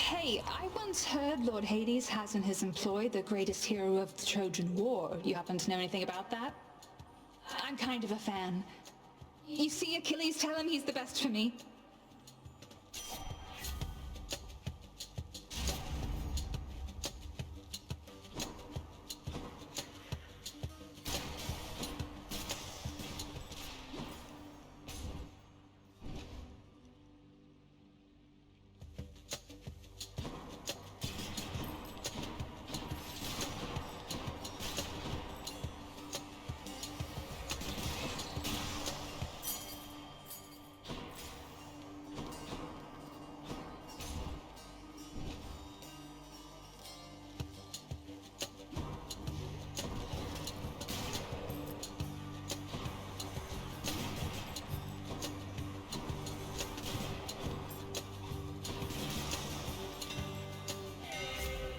Hey, I once heard Lord Hades has in his employ the greatest hero of the Trojan War. You happen to know anything about that? I'm kind of a fan. You see Achilles tell him he's the best for me?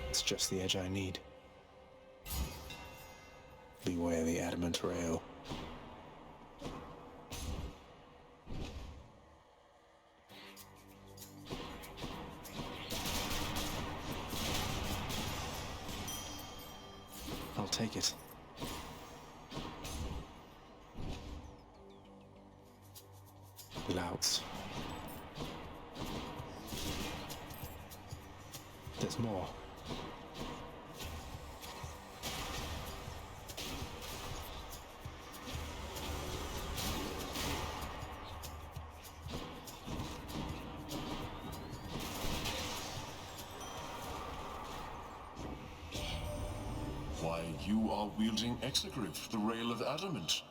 It's just the edge I need. Beware the adamant rail. I'll take it. Louts. There's more. Why, you are wielding Exegryph, the Rail of Adamant.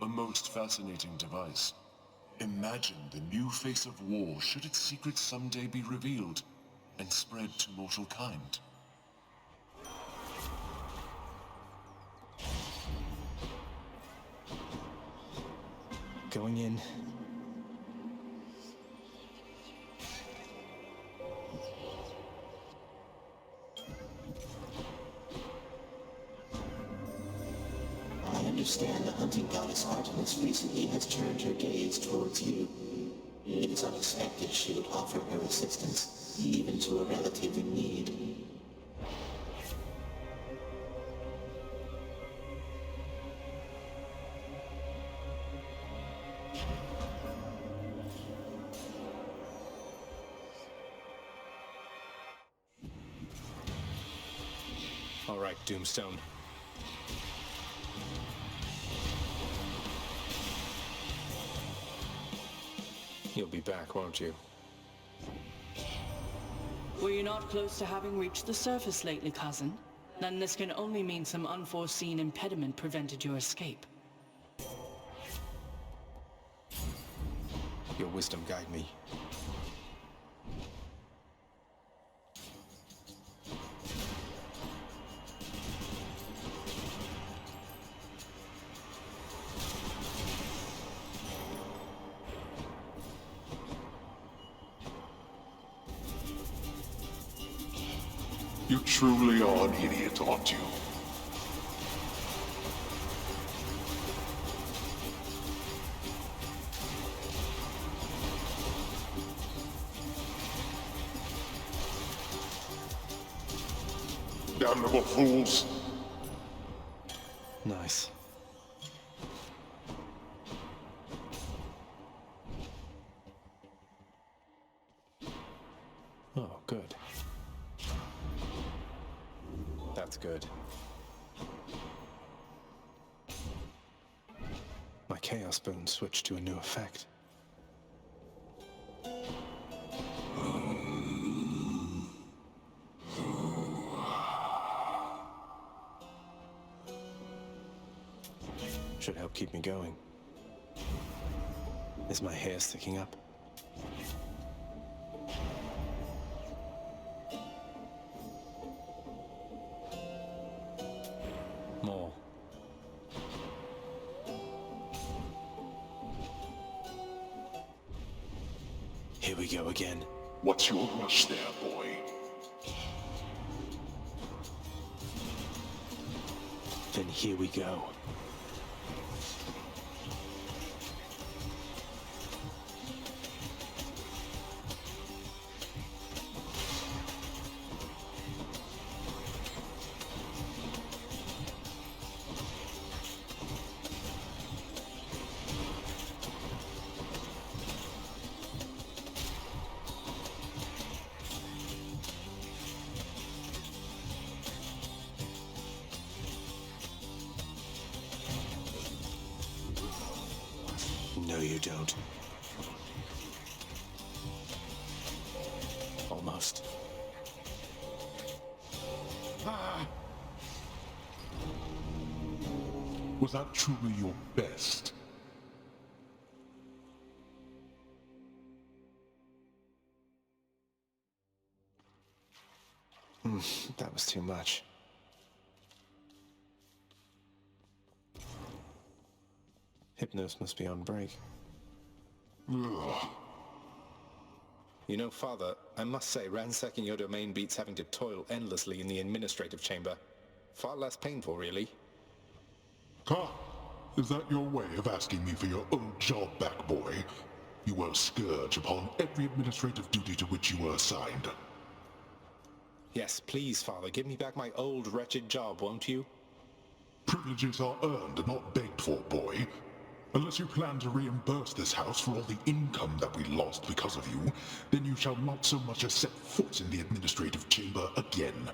A most fascinating device. Imagine the new face of war should its secrets someday be revealed and spread to mortal kind. Going in. I understand the hunting goddess Artemis recently has turned her gaze towards you. It is unexpected she would offer her assistance, even to a relative in need. All right, Doomstone. You'll be back, won't you? Were you not close to having reached the surface lately, cousin? Then this can only mean some unforeseen impediment prevented your escape. Your wisdom guide me. You truly are an idiot, aren't you? Damnable fools! Nice. Oh, good. That's good. My Chaos Bone switched to a new effect. Should help keep me going. Is my hair sticking up? More. Here we go again. What's your rush there, boy? Then here we go. don't. Almost. Was that truly your best? That was too much. Hypnos must be on break. Ugh. You know, Father, I must say ransacking your domain beats having to toil endlessly in the administrative chamber. Far less painful, really. Ah, is that your way of asking me for your old job back, boy? You were a scourge upon every administrative duty to which you were assigned. Yes, please, Father, give me back my old wretched job, won't you? Privileges are earned and not begged for, boy. Unless you plan to reimburse this house for all the income that we lost because of you, then you shall not so much as set foot in the administrative chamber again.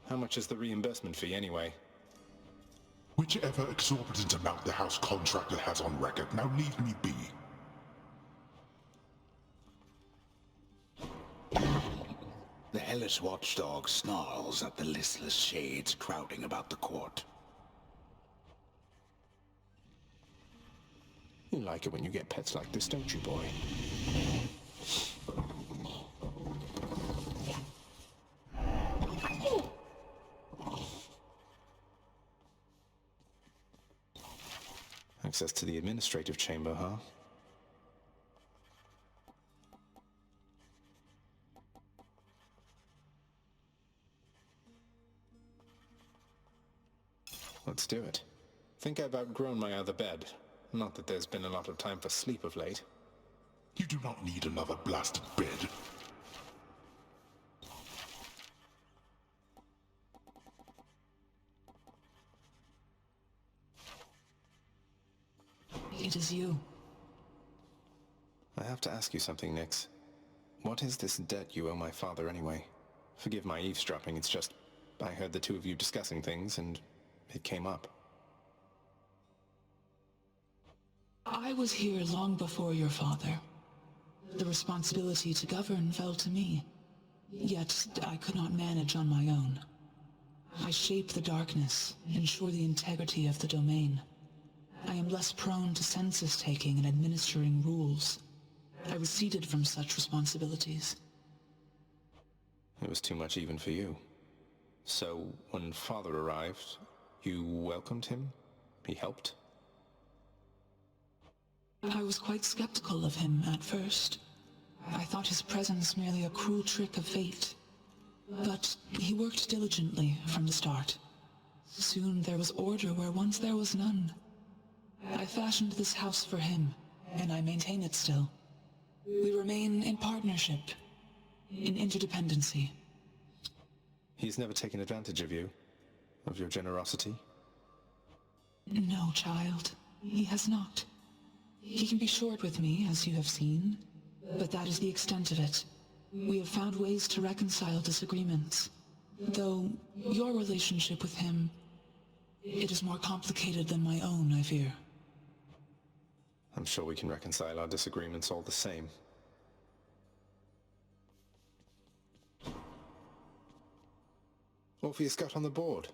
How much is the reimbursement fee, anyway? Whichever exorbitant amount the house contractor has on record, now leave me be. The hellish watchdog snarls at the listless shades crowding about the court. You like it when you get pets like this, don't you, boy? Access to the administrative chamber, huh? Let's do it. Think I've outgrown my other bed. Not that there's been a lot of time for sleep of late. You do not need another blasted bed. It is you. I have to ask you something, Nyx. What is this debt you owe my father anyway? Forgive my eavesdropping, it's just I heard the two of you discussing things and it came up. I was here long before your father. The responsibility to govern fell to me. Yet I could not manage on my own. I shape the darkness, ensure the integrity of the domain. I am less prone to census-taking and administering rules. I receded from such responsibilities. It was too much even for you. So, when father arrived, you welcomed him? He helped? I was quite skeptical of him at first. I thought his presence merely a cruel trick of fate. But he worked diligently from the start. Soon there was order where once there was none. I fashioned this house for him, and I maintain it still. We remain in partnership, in interdependency. He's never taken advantage of you? Of your generosity? No, child. He has not. He can be short with me, as you have seen, but that is the extent of it. We have found ways to reconcile disagreements. Though your relationship with him, it is more complicated than my own, I fear. I'm sure we can reconcile our disagreements all the same. Orpheus got on the board.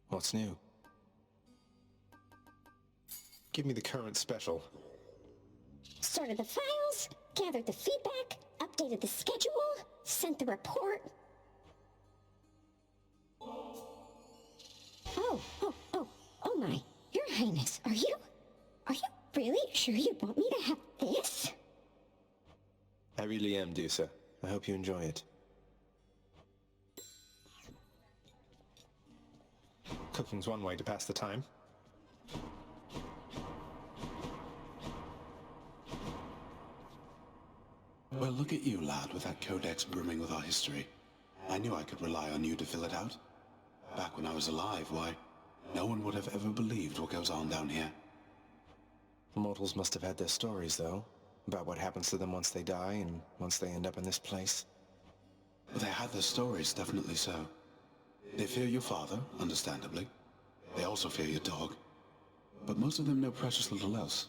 What's new? Give me the current special. Sorted the files, gathered the feedback, updated the schedule, sent the report. Oh my. Your Highness, are you really sure you want me to have this? I really am, Dusa. I hope you enjoy it. Cooking's one way to pass the time. Well, look at you, lad, with that codex brimming with our history. I knew I could rely on you to fill it out. Back when I was alive, why, no one would have ever believed what goes on down here. Mortals must have had their stories, though, about what happens to them once they die and once they end up in this place. They had their stories, definitely so. They fear your father, understandably. They also fear your dog. but most of them know precious little else.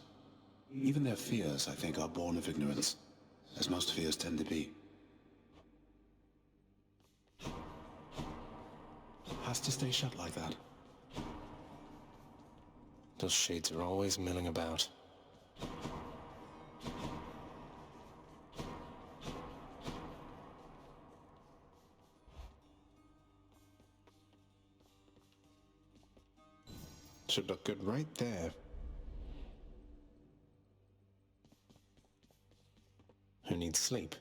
Even their fears, I think, are born of ignorance, as most fears tend to be. Has to stay shut like that. Those shades are always milling about. Should look good right there. Who needs sleep?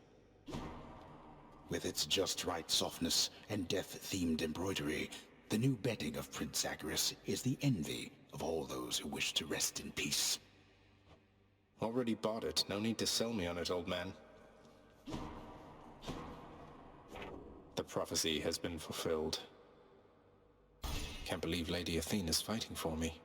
With its just right softness and death-themed embroidery, the new bedding of Prince Zagreus is the envy of all those who wish to rest in peace. Already bought it. No need to sell me on it, old man. The prophecy has been fulfilled. Can't believe Lady Athena's fighting for me.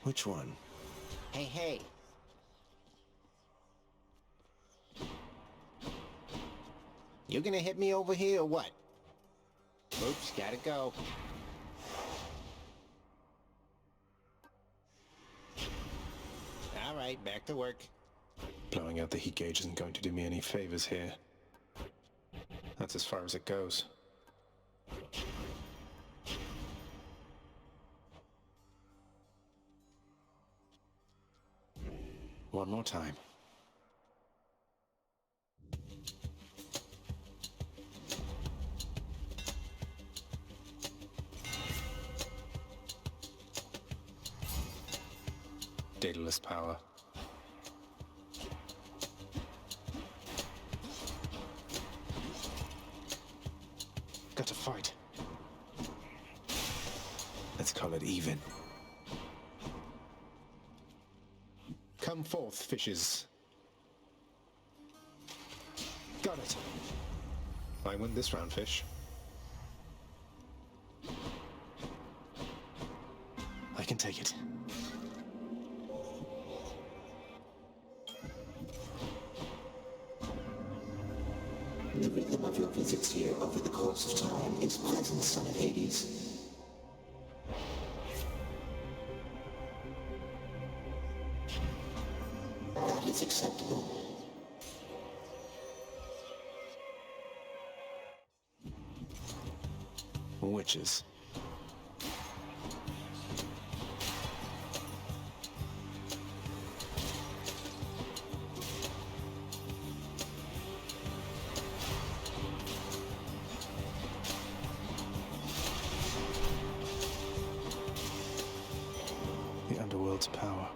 Which one? Hey. You gonna hit me over here or what? Oops, gotta go. All right, back to work. Blowing out the heat gauge isn't going to do me any favors here. That's as far as it goes. One more time. Daedalus power. Got to fight. Let's call it even. Come forth, fishes. Got it. I win this round, fish. I can take it. The rhythm of your visits here over the course of time is pleasant, son of Hades. That is acceptable. Witches. The underworld's power.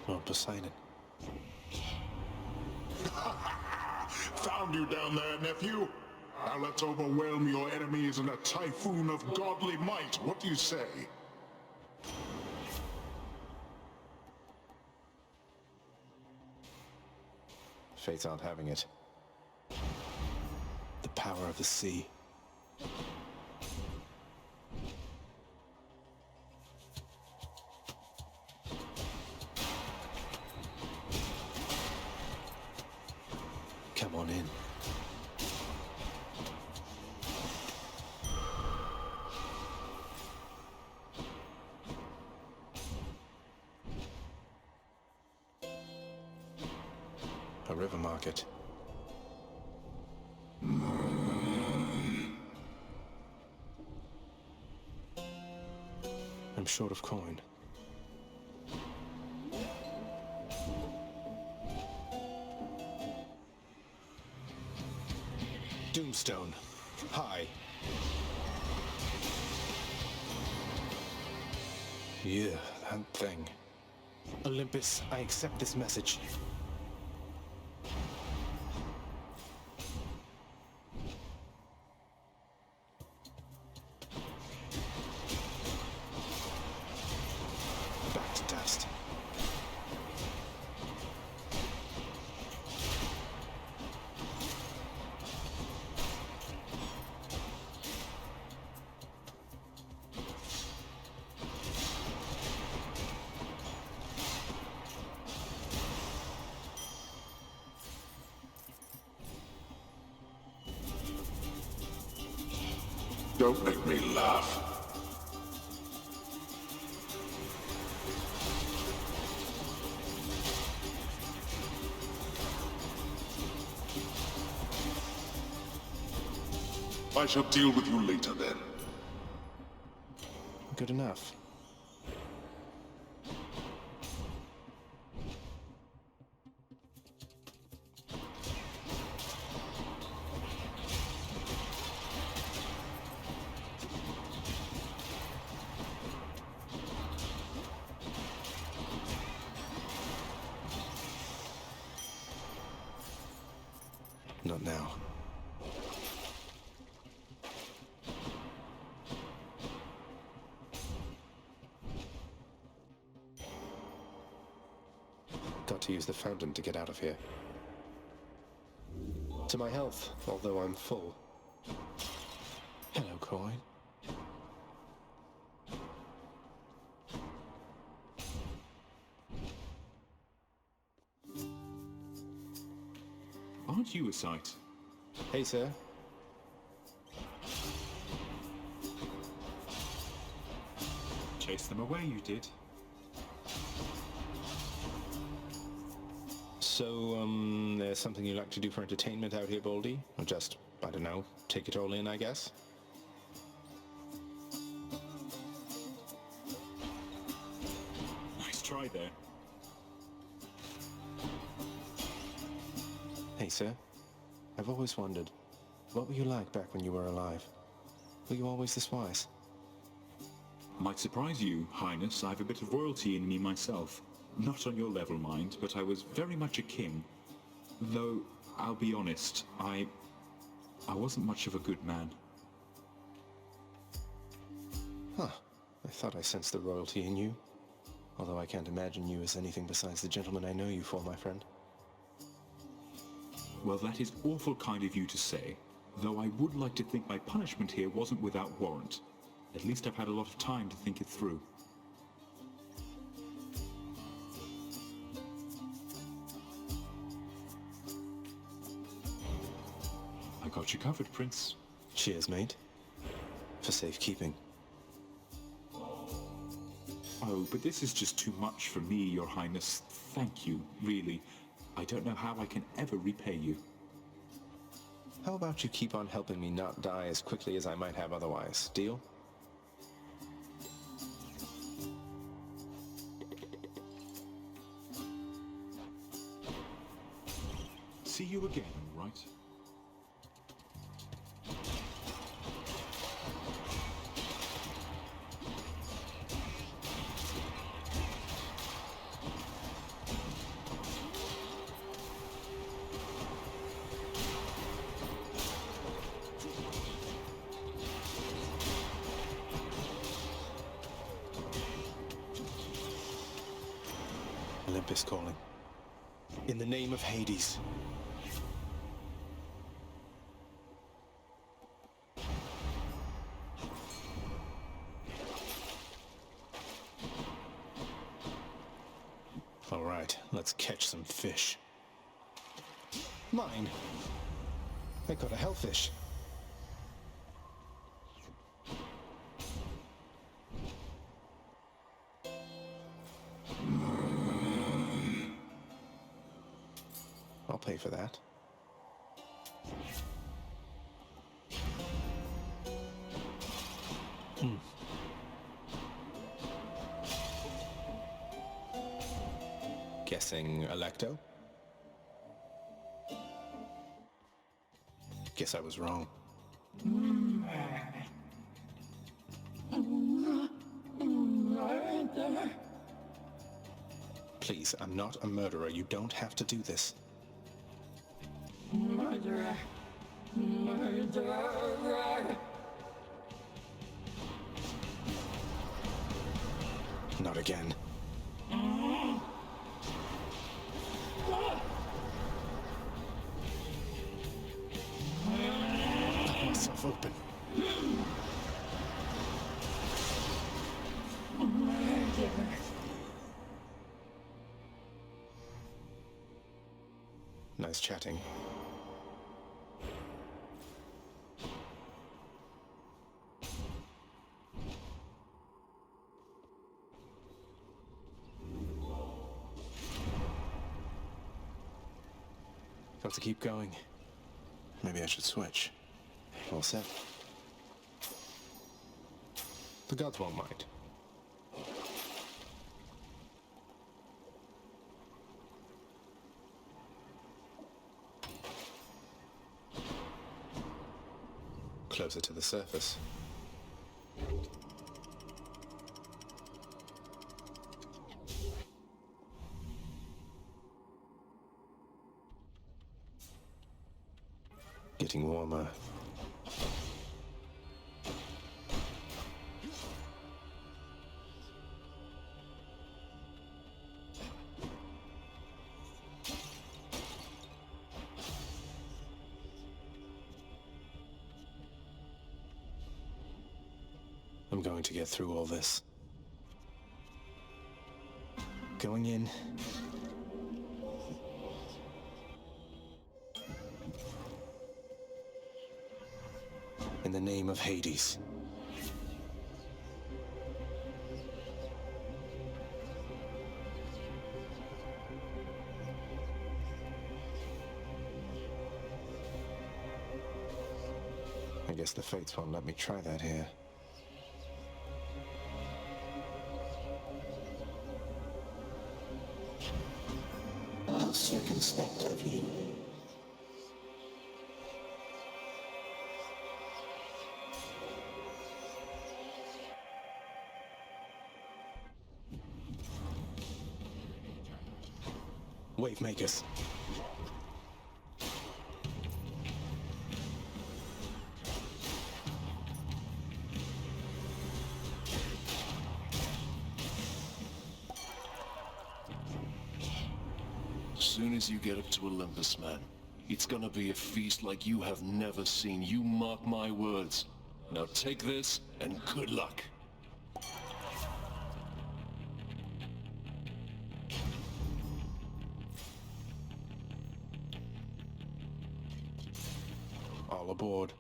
Lord Poseidon. Found you down there, nephew. Now let's overwhelm your enemies in a typhoon of godly might. What do you say? Fates aren't having it. The power of the sea. Come on in. A river market. I'm short of coin. Doomstone. Hi. Yeah, that thing. Olympus, I accept this message. Don't make me laugh. I shall deal with you later then. Good enough. Not now. Got to use the fountain to get out of here. To my health, although I'm full. Hello, Coin. Aren't you a sight? Hey, sir. Chase them away, you did. So, there's something you like to do for entertainment out here, Baldy? Or just, I don't know, take it all in, I guess? Nice try there. Hey, sir. I've always wondered, what were you like back when you were alive? Were you always this wise? Might surprise you, Highness. I have a bit of royalty in me myself. Not on your level, mind, but I was very much a king. Though, I'll be honest, I wasn't much of a good man. Huh. I thought I sensed the royalty in you. Although I can't imagine you as anything besides the gentleman I know you for, my friend. Well, that is awful kind of you to say, though I would like to think my punishment here wasn't without warrant. At least I've had a lot of time to think it through. I got you covered, Prince. Cheers, mate. For safekeeping. Oh, but this is just too much for me, Your Highness. Thank you, really. I don't know how I can ever repay you. How about you keep on helping me not die as quickly as I might have otherwise? Deal? See you again, all right? Olympus calling. In the name of Hades. All right, let's catch some fish. Mine! I caught a hellfish. I'll pay for that. Guessing Electo? Guess I was wrong. Please, I'm not a murderer. You don't have to do this. Murderer. Murderer. Not again. Cut myself open. Nice chatting. Got to keep going. Maybe I should switch. All set. The gods won't mind. Closer to the surface. Getting warmer. I'm going to get through all this. Going in. In the name of Hades. I guess the fates won't let me try that here. How circumspect of you. Wave makers. As soon as you get up to Olympus, man, it's gonna be a feast like you have never seen. You mark my words. Now take this, and good luck. All aboard.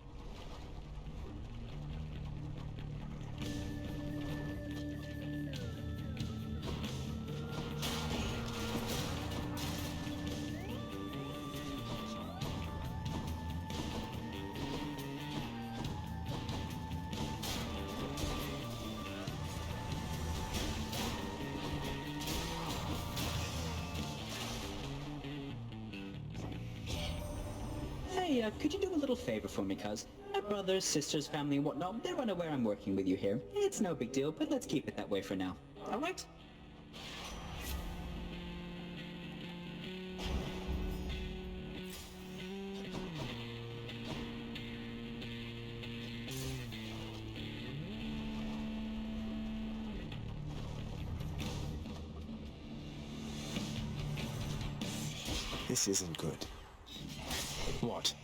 Hey, could you do a little favor for me, cuz? My brothers, sisters, family, and whatnot, they're unaware I'm working with you here. It's no big deal, but let's keep it that way for now. Alright? This isn't good. What?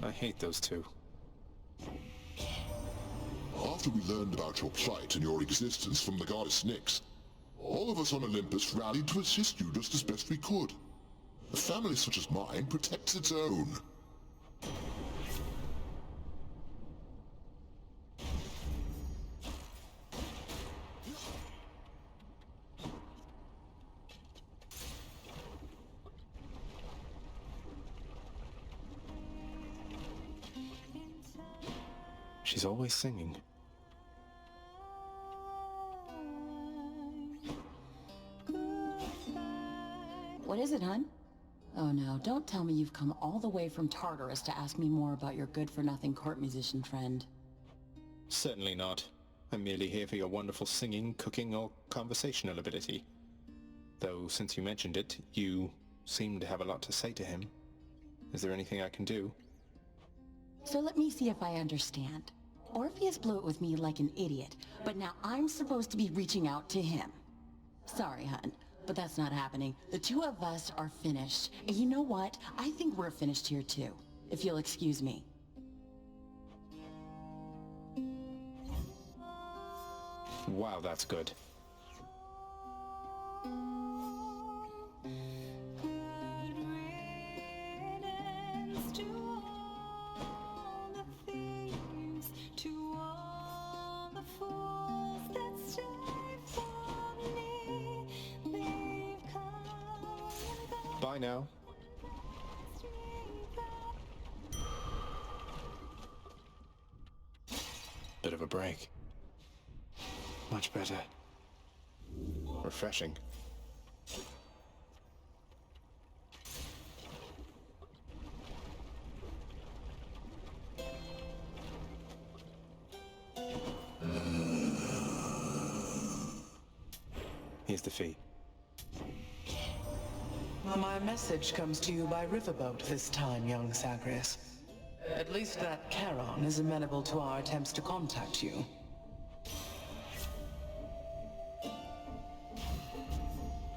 I hate those two. After we learned about your plight and your existence from the goddess Nyx, all of us on Olympus rallied to assist you just as best we could. A family such as mine protects its own. She's always singing. What is it, hun? Oh no, don't tell me you've come all the way from Tartarus to ask me more about your good-for-nothing court musician friend. Certainly not. I'm merely here for your wonderful singing, cooking, or conversational ability. Though, since you mentioned it, you seem to have a lot to say to him. Is there anything I can do? So let me see if I understand. Orpheus blew it with me like an idiot, but now I'm supposed to be reaching out to him. Sorry, hun, but that's not happening. The two of us are finished. And you know what? I think we're finished here too, if you'll excuse me. Wow, that's good. Bye now. Bit of a break. Much better. Refreshing. Here's the fee. My message comes to you by riverboat this time, young Zagreus. At least that Charon is amenable to our attempts to contact you.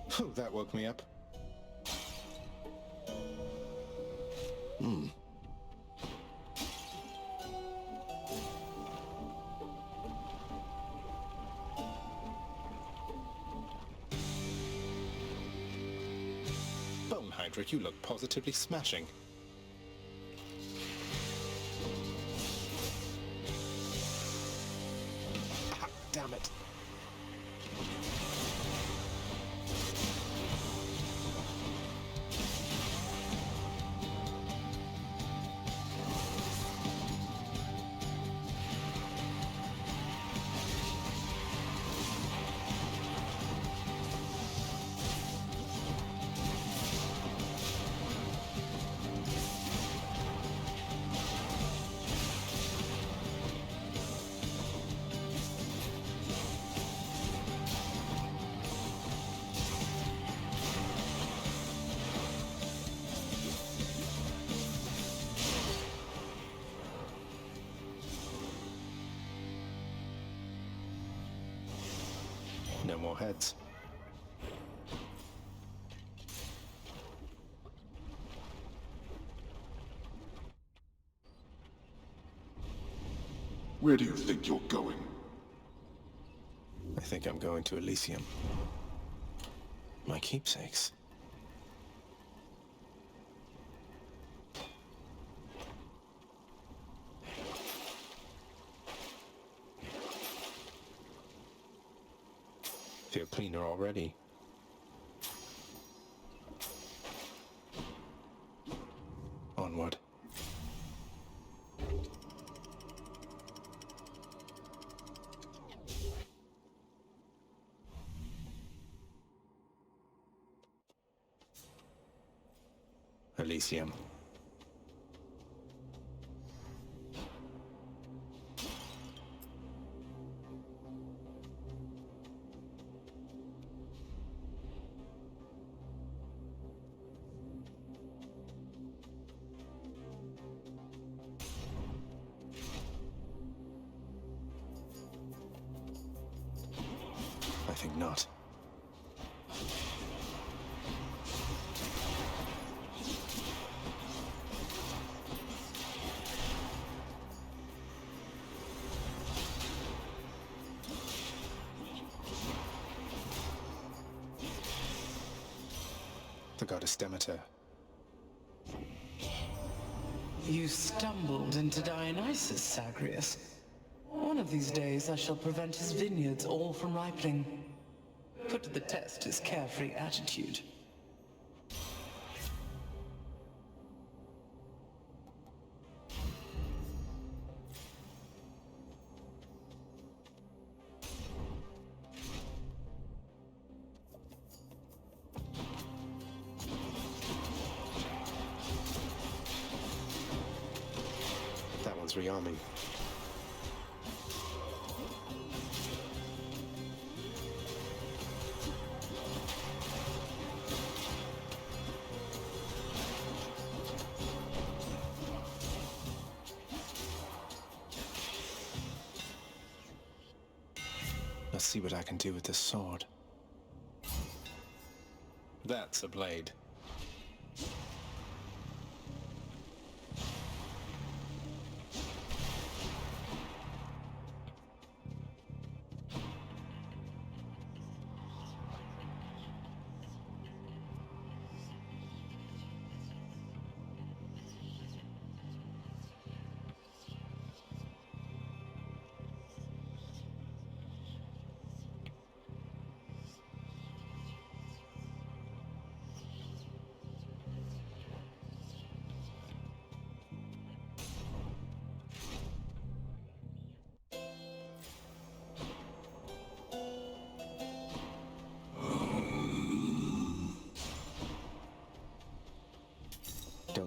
Phew, that woke me up. Bone Hydra, you look positively smashing. Ah, damn it. No more heads. Where do you think you're going? I think I'm going to Elysium. My keepsakes. Feel cleaner already. Onward. Elysium. I think not. The goddess Demeter. You stumbled into Dionysus, Zagreus. One of these days I shall prevent his vineyards all from ripening. Put to the test his carefree attitude. That one's rearming. Let's see what I can do with this sword. That's a blade.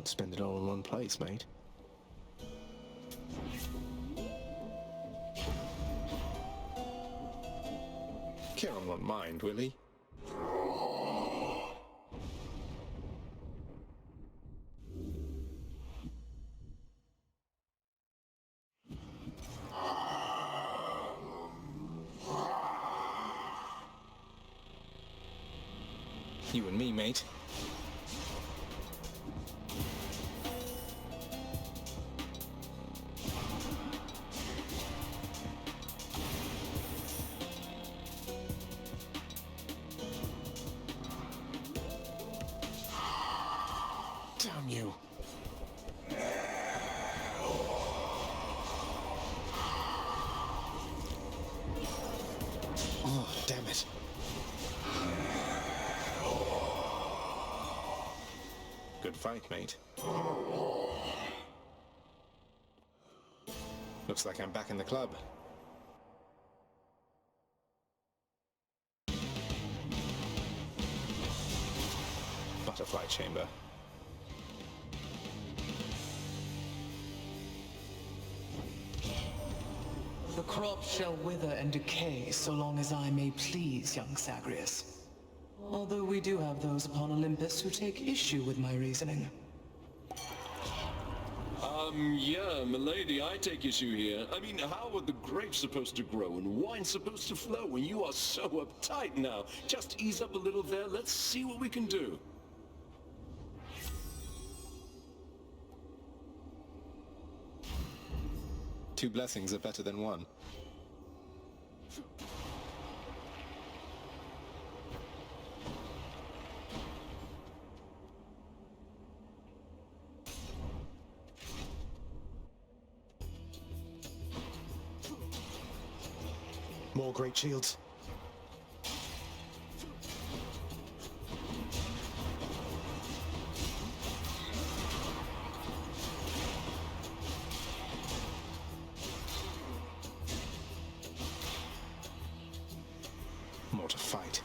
Don't spend it all in one place, mate. Kiron won't mind, will he? You and me, mate. Damn you. Oh, damn it. Good fight, mate. Looks like I'm back in the club. Butterfly chamber. The crops shall wither and decay so long as I may please young Zagreus. Although we do have those upon Olympus who take issue with my reasoning. Yeah, milady, I take issue here. I mean, how are the grapes supposed to grow and wine supposed to flow when you are so uptight now? Just ease up a little there, let's see what we can do. Two blessings are better than one. More great shields. More to fight.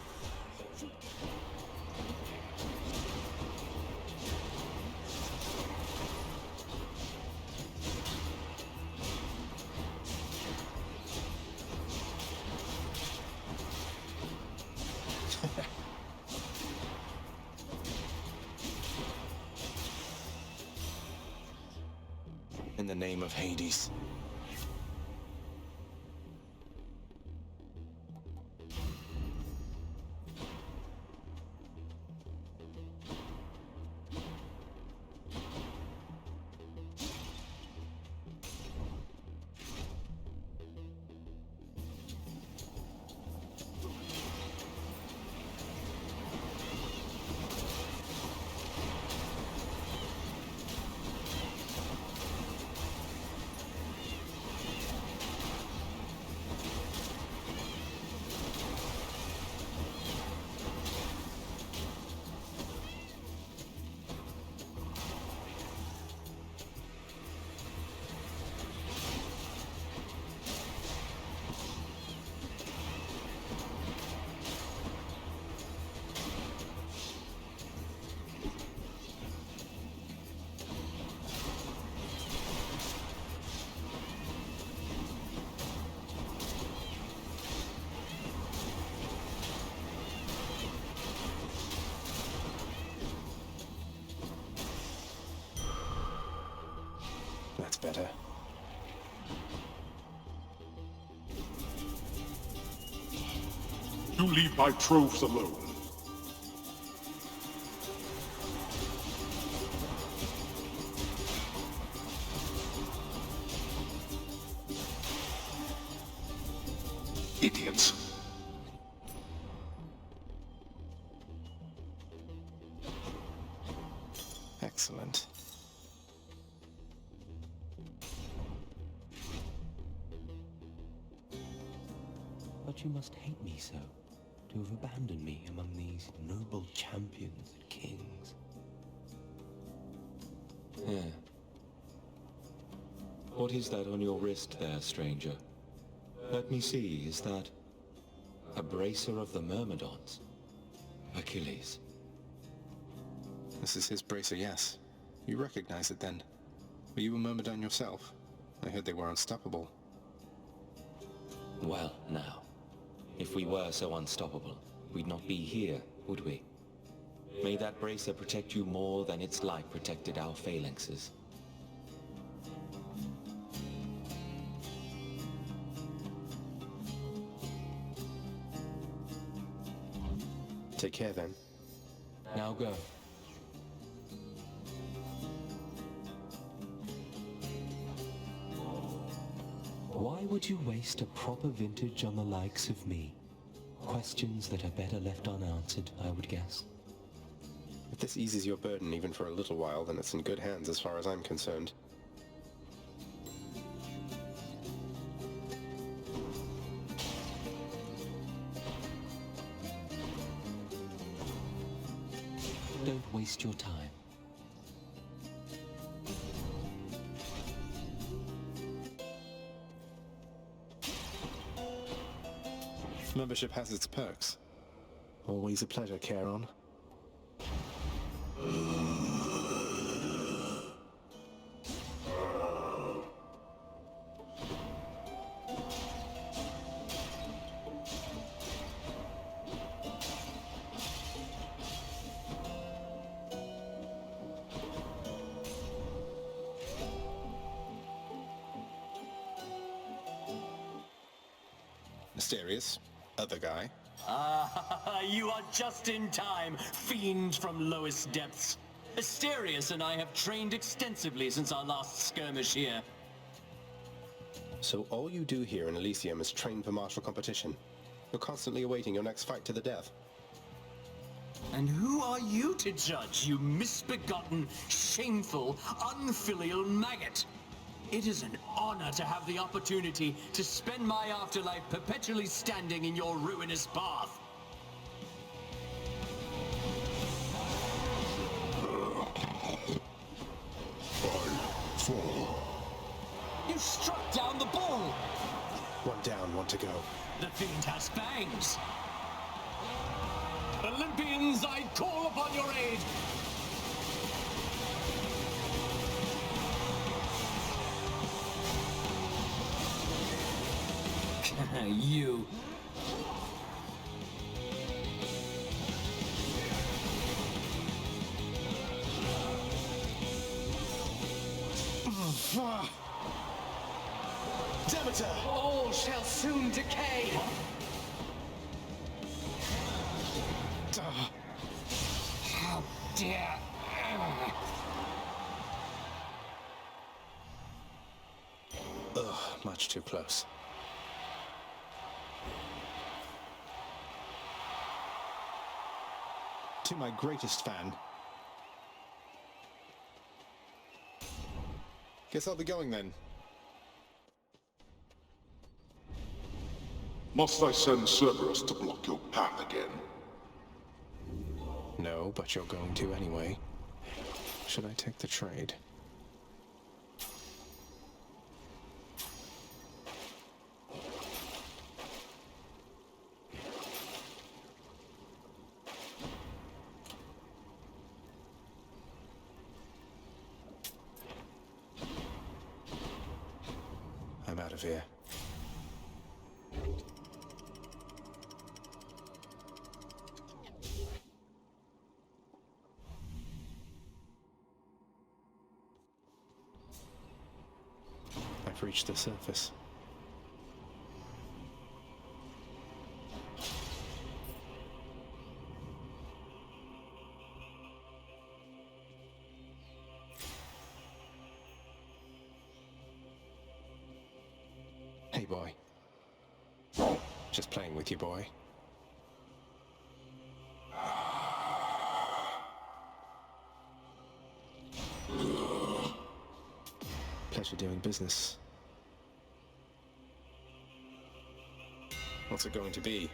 In the name of Hades. That's better. You leave my troves alone. Idiots. Excellent. But you must hate me so, to have abandoned me among these noble champions and kings. What is that on your wrist there, stranger? Let me see, is that a bracer of the Myrmidons? Achilles. This is his bracer, yes. You recognize it then? Were you a Myrmidon yourself? I heard they were unstoppable. Well, now, if we were so unstoppable, we'd not be here, would we? May that bracer protect you more than its light protected our phalanxes. Take care then. Now go. Why would you waste a proper vintage on the likes of me? Questions that are better left unanswered, I would guess. If this eases your burden even for a little while, then it's in good hands as far as I'm concerned. Don't waste your time. Membership has its perks. Always a pleasure, Charon. Mysterious. Other guy. Ah, you are just in time, fiend from lowest depths. Asterius and I have trained extensively since our last skirmish here. So all you do here in Elysium is train for martial competition. You're constantly awaiting your next fight to the death. And who are you to judge, you misbegotten, shameful, unfilial maggot? It is an honor to have the opportunity to spend my afterlife perpetually standing in your ruinous path. You struck down the bull! One down, one to go. The fiend has fangs! Olympians, I call upon your aid! You. Demeter! All shall soon decay! How dare... Ugh, much too close. To my greatest fan. Guess I'll be going then. Must I send Cerberus to block your path again? No, but you're going to anyway. Should I take the trade? I'm out of here. I've reached the surface. Hey, boy. Just playing with you, boy. Pleasure doing business. What's it going to be?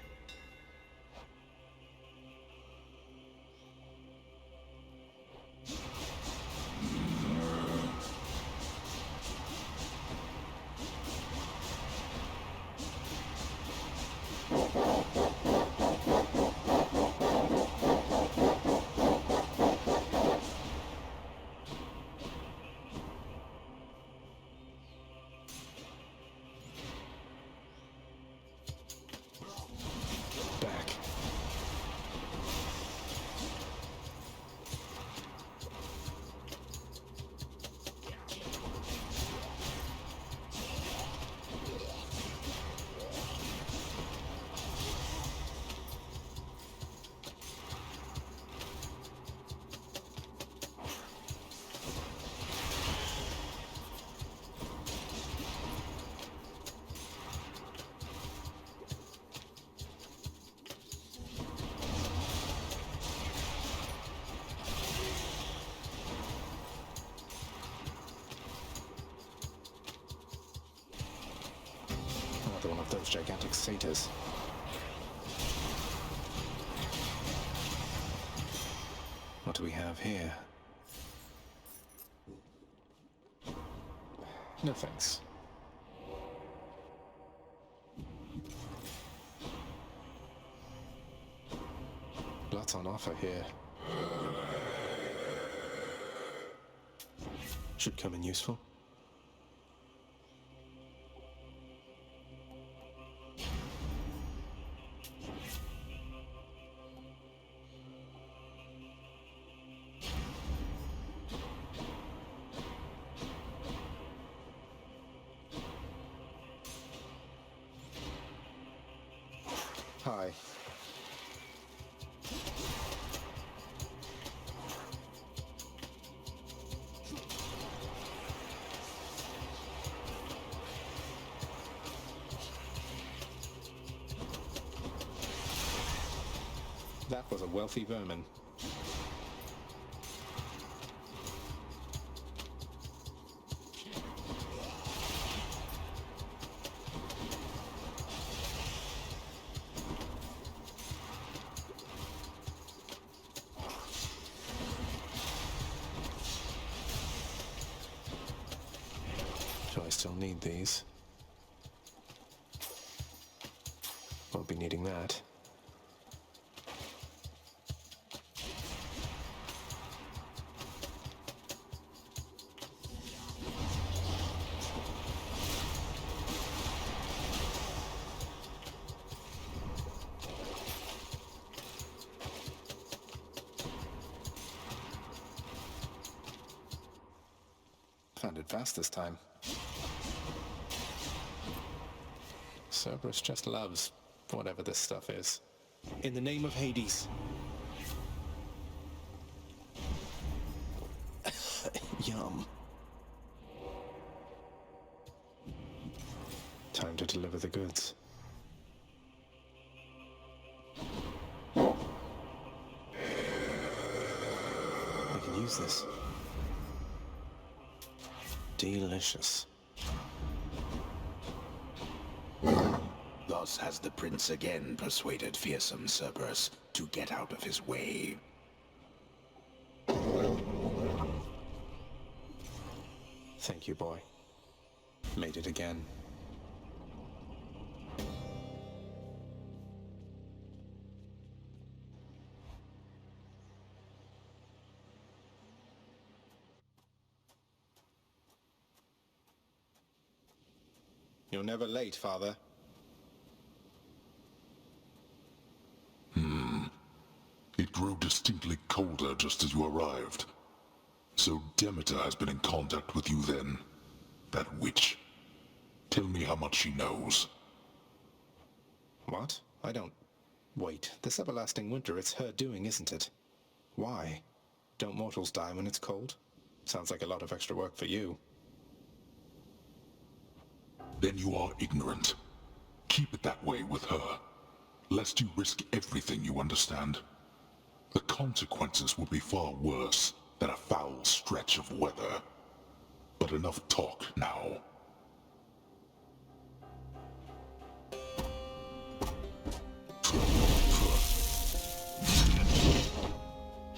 those gigantic satyrs. What do we have here? No thanks. Lots on offer here. Should come in useful. Hi. That was a wealthy vermin. Do I still need these? Won't be needing that. Found it fast this time. Cerberus just loves whatever this stuff is. In the name of Hades. Yum. Time to deliver the goods. I can use this. Delicious. Thus has the prince again persuaded fearsome Cerberus to get out of his way. Thank you, boy. Made it again. You're never late, Father. It grew distinctly colder just as you arrived. So Demeter has been in contact with you then? That witch. Tell me how much she knows. What? I don't... Wait, this everlasting winter, it's her doing, isn't it? Why? Don't mortals die when it's cold? Sounds like a lot of extra work for you. Then you are ignorant. Keep it that way with her, lest you risk everything you understand. The consequences would be far worse than a foul stretch of weather. But enough talk now.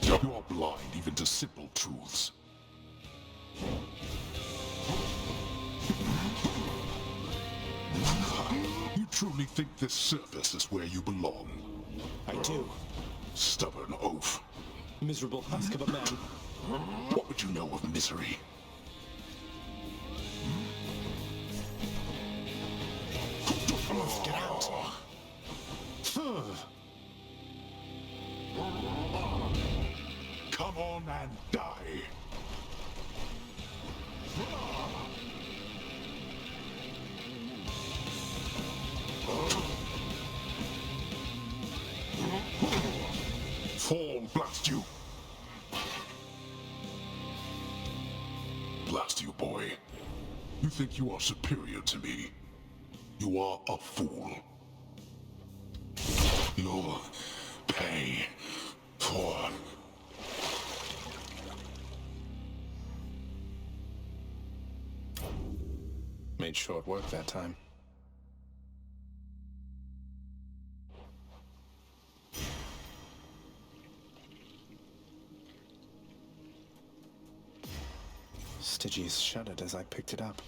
You are blind even to simple truths. You truly think this surface is where you belong? I do. Stubborn oaf. Miserable husk of a man. What would you know of misery? Get out. Come on and die. Fall, blast you! Blast you, boy. You think you are superior to me? You are a fool. You'll pay for... Made short work that time. Stygius shuddered as I picked it up.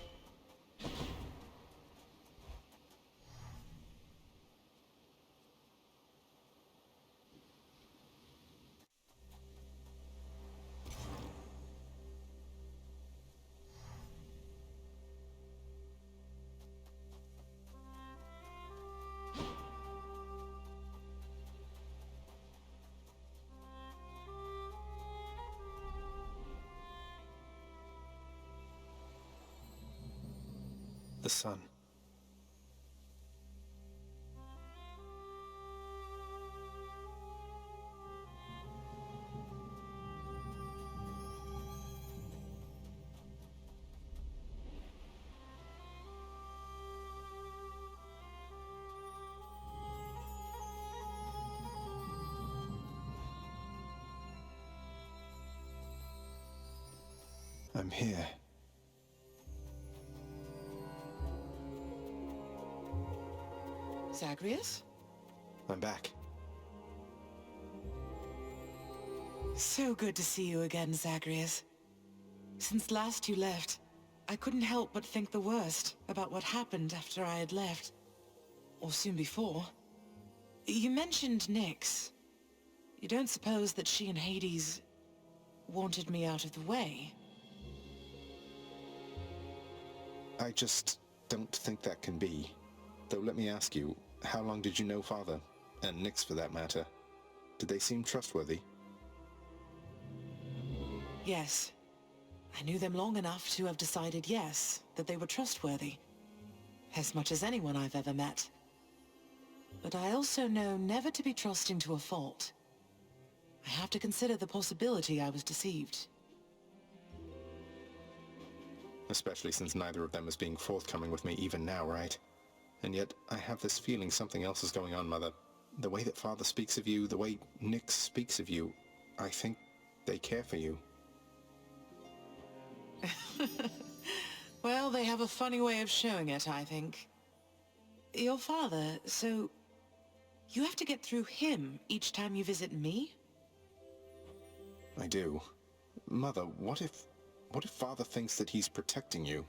The sun. I'm here. Zagreus? I'm back. So good to see you again, Zagreus. Since last you left, I couldn't help but think the worst about what happened after I had left. Or soon before. You mentioned Nyx. You don't suppose that she and Hades wanted me out of the way? I just don't think that can be. Though let me ask you, how long did you know Father? And Nyx for that matter. Did they seem trustworthy? Yes. I knew them long enough to have decided yes, that they were trustworthy. As much as anyone I've ever met. But I also know never to be trusting to a fault. I have to consider the possibility I was deceived. Especially since neither of them is being forthcoming with me even now, right? And yet, I have this feeling something else is going on, Mother. The way that Father speaks of you, the way Nyx speaks of you, I think they care for you. Well, they have a funny way of showing it, I think. Your father, so... you have to get through him each time you visit me? I do. Mother, what if Father thinks that he's protecting you?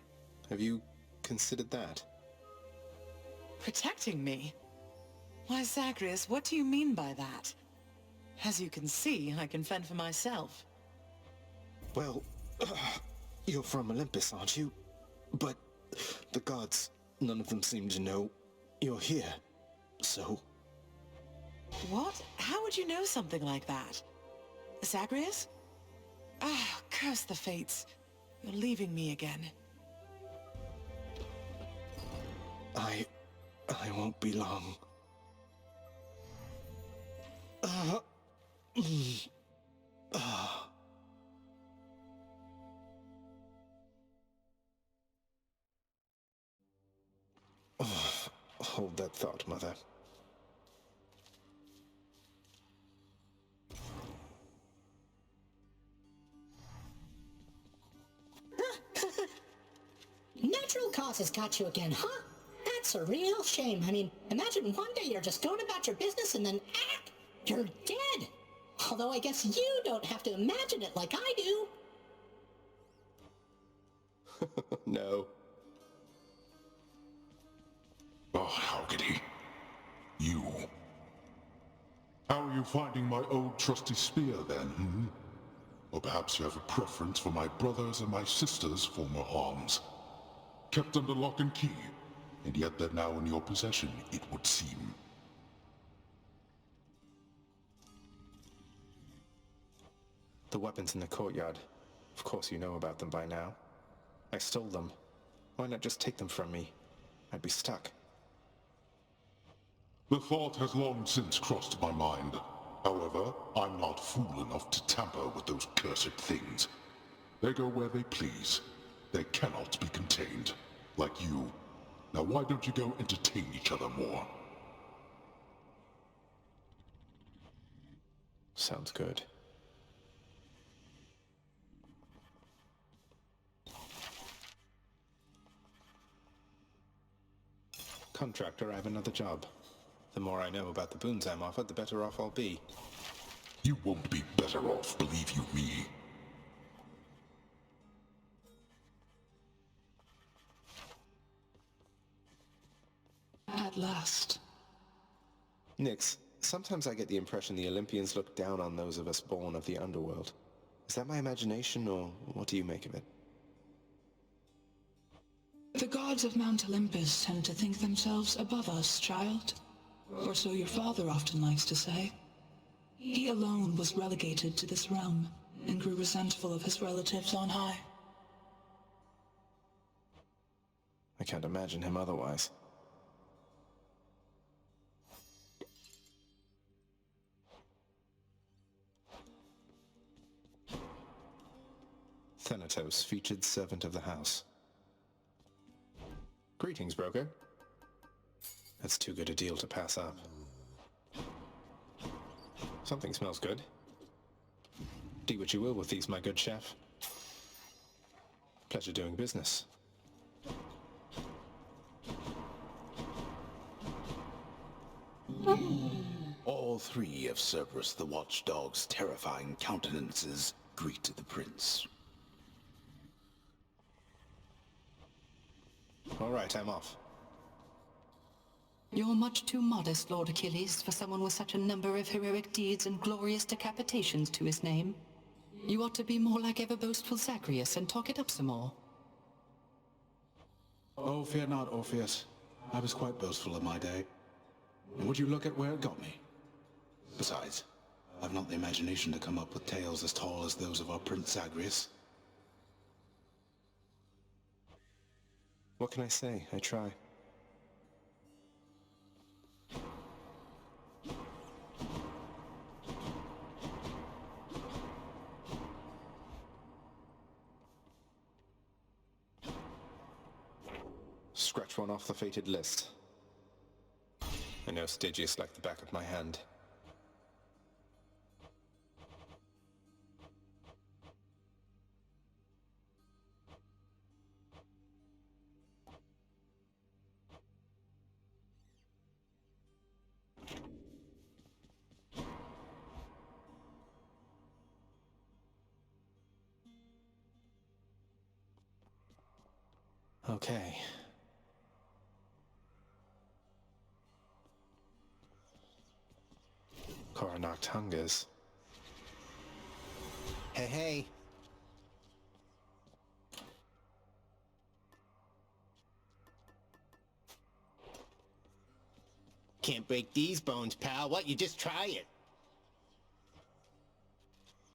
Have you considered that? Protecting me? Why, Zagreus, what do you mean by that? As you can see, I can fend for myself. Well, you're from Olympus, aren't you? But the gods, none of them seem to know you're here, so... What? How would you know something like that? Zagreus? Ah, curse the fates. You're leaving me again. I won't be long. Hold that thought, Mother. Natural causes got you again, huh? That's a real shame. I mean, imagine one day you're just going about your business and then, you're dead. Although I guess you don't have to imagine it like I do. No. Oh, Howgity. You. How are you finding my old trusty spear, then, hmm? Or perhaps you have a preference for my brother's and my sister's former arms. Kept under lock and key, and yet they're now in your possession, it would seem. The weapons in the courtyard. Of course you know about them by now. I stole them. Why not just take them from me? I'd be stuck. The thought has long since crossed my mind. However, I'm not fool enough to tamper with those cursed things. They go where they please. They cannot be contained. Like you. Now why don't you go entertain each other more? Sounds good. Contractor, I have another job. The more I know about the boons I'm offered, the better off I'll be. You won't be better off, believe you me. at last. Nyx, sometimes I get the impression the Olympians look down on those of us born of the underworld. Is that my imagination, or what do you make of it? The gods of Mount Olympus tend to think themselves above us, child. Or so your father often likes to say. He alone was relegated to this realm, and grew resentful of his relatives on high. I can't imagine him otherwise. Thanatos, featured servant of the house. Greetings, broker. That's too good a deal to pass up. Something smells good. Do what you will with these, my good chef. Pleasure doing business. All three of Cerberus the Watchdog's terrifying countenances greet the prince. All right, I'm off. You're much too modest, Lord Achilles, for someone with such a number of heroic deeds and glorious decapitations to his name. You ought to be more like ever-boastful Zagreus and talk it up some more. Oh, fear not, Orpheus. I was quite boastful in my day. And would you look at where it got me? Besides, I've not the imagination to come up with tales as tall as those of our Prince Zagreus. What can I say? I try. Scratch one off the fated list. I know Stygius like the back of my hand. Okay. Coronach hungers. Hey, hey. Can't break these bones, pal. What? You just try it.